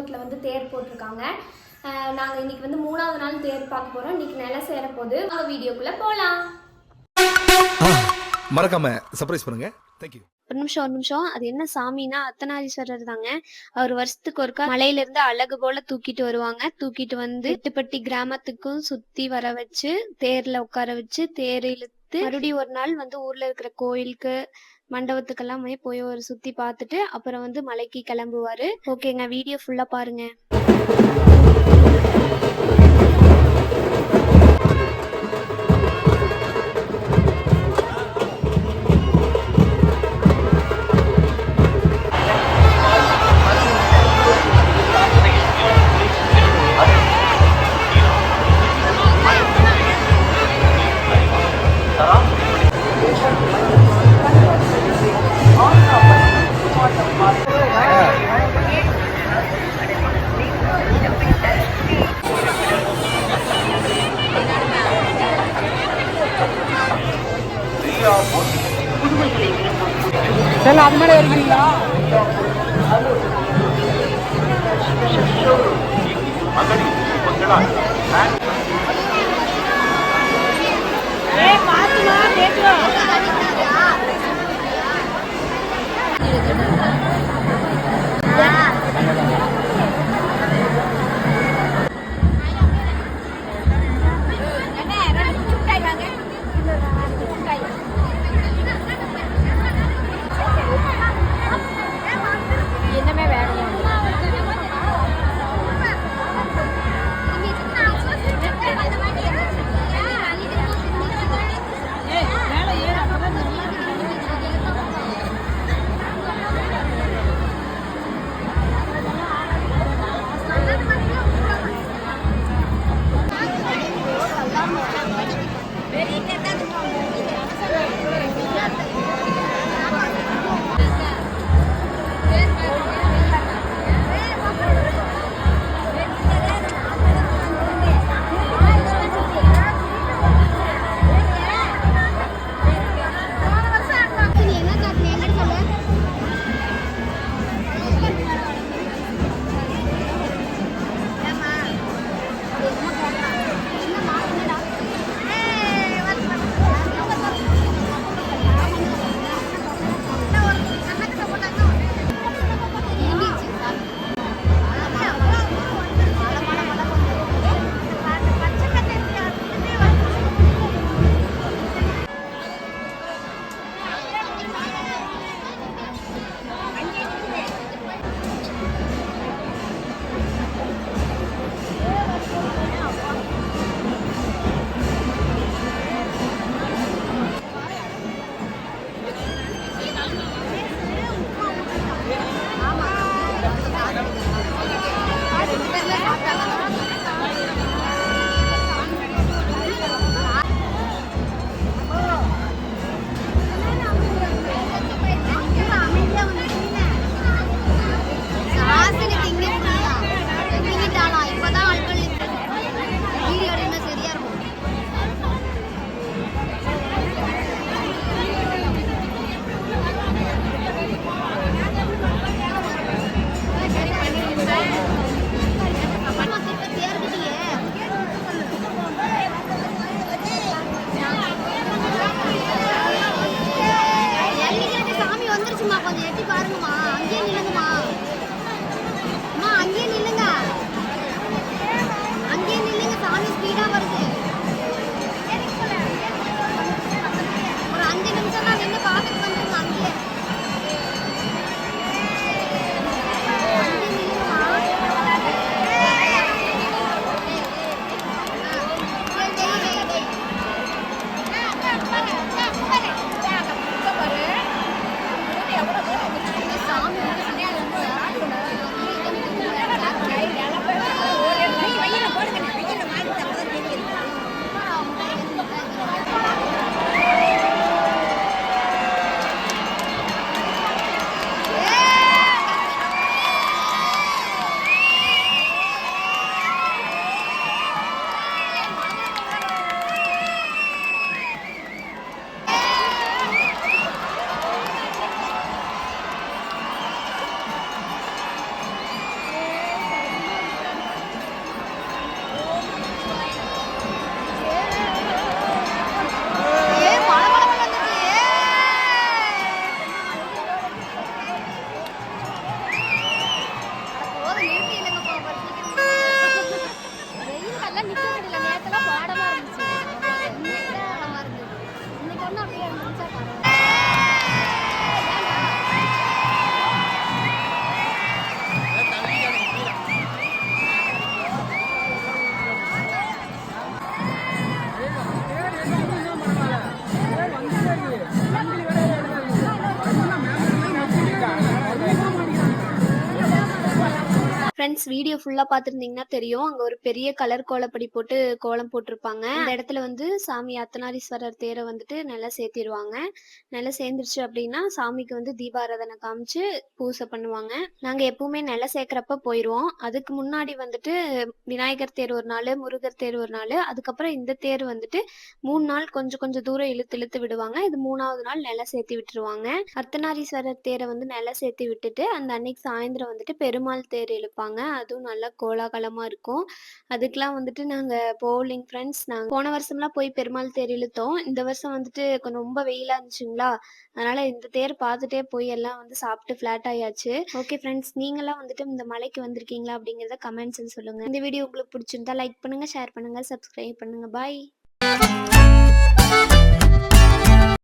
கும்பகோணத்தில் வந்து தேர் போட்டிருக்காங்க. நாங்கள் இன்றைக்கி வந்து 3வது நாள் தேர் பார்க்க போகிறோம். இன்றைக்கி நில சேர போது நம்ம வீடியோக்குள்ளே போகலாம். மறக்காம சர்ப்ரைஸ் பண்ணுங்க. தேங்க்யூ. ஒரு நிமிஷம். அது என்ன சாமின்னா அர்த்தநாரீஸ்வரர் தாங்க. அவர் வருஷத்துக்கு ஒருக்கா மலையில இருந்து அழகு போல தூக்கிட்டு வருவாங்க. தூக்கிட்டு வந்து எட்டுப்பட்டி கிராமத்துக்கும் சுத்தி வர வச்சு தேர்ல உட்கார வச்சு தேர் இழுத்து மறுபடியும் ஒரு நாள் வந்து ஊர்ல இருக்கிற கோயிலுக்கு மண்டபத்துக்கெல்லாம் போய் ஒரு சுத்தி பார்த்துட்டு அப்புறம் வந்து மலைக்கு கிளம்புவாரு. ஓகேங்க, வீடியோ ஃபுல்லா பாருங்க. சார் அது மேலே இருக்கிறீங்களா? ஃப்ரெண்ட்ஸ் வீடியோ ஃபுல்லா பார்த்திருந்தீங்கன்னா தெரியும். அங்க ஒரு பெரிய கலர் கோலப்படி போட்டு கோலம் போட்டிருப்பாங்க. அந்த இடத்துல வந்து சாமி அர்த்தநாரீஸ்வரர் தேரை வந்துட்டு நிலை சேர்த்திருவாங்க. நிலை சேர்ந்துருச்சு அப்படின்னா சாமிக்கு வந்து தீபாராதனை காமிச்சு பூசை பண்ணுவாங்க. நாங்க எப்பவுமே நிலை சேர்க்கிறப்ப போயிடுவோம். அதுக்கு முன்னாடி வந்துட்டு விநாயகர் தேர் ஒரு நாள், முருகர் தேர் ஒரு நாள், அதுக்கப்புறம் இந்த தேர் வந்துட்டு 3 நாள் கொஞ்சம் கொஞ்சம் தூரம் இழுத்து இழுத்து விடுவாங்க. இது 3வது நாள் நிலை சேர்த்தி விட்டுருவாங்க. அர்த்தநாரீஸ்வரர் தேரை வந்து நிலை சேர்த்தி விட்டுட்டு அந்த அன்னைக்கு சாயந்தரம் வந்துட்டு பெருமாள் தேர் இழுப்பாங்க. அதுவும் நல்லா கோலாகலமா இருக்கும். அதுக்கெல்லாம் வந்துட்டு நாங்க போலிங் ஃப்ரெண்ட்ஸ். நாங்க போன வருஷம்லாம் போய் பெருமாள் தேர் இழுத்தோம். இந்த வருஷம் வந்துட்டு கொஞ்சம் ரொம்ப வெயிலா இருந்துச்சுங்களா, அதனால இந்த தேர் பார்த்துட்டே போய் எல்லாம் வந்து சாப்பிட்டு ஃபிளாட் ஆயாச்சு. ஓகே ஃப்ரெண்ட்ஸ், நீங்களாம் வந்துட்டு இந்த மலைக்கு வந்திருக்கீங்களா அப்படிங்கிறத கமெண்ட்ஸ்ன்னு சொல்லுங்க. இந்த வீடியோ உங்களுக்கு பிடிச்சிருந்தா லைக் பண்ணுங்க, ஷேர் பண்ணுங்க, சப்ஸ்கிரைப் பண்ணுங்க. பாய்.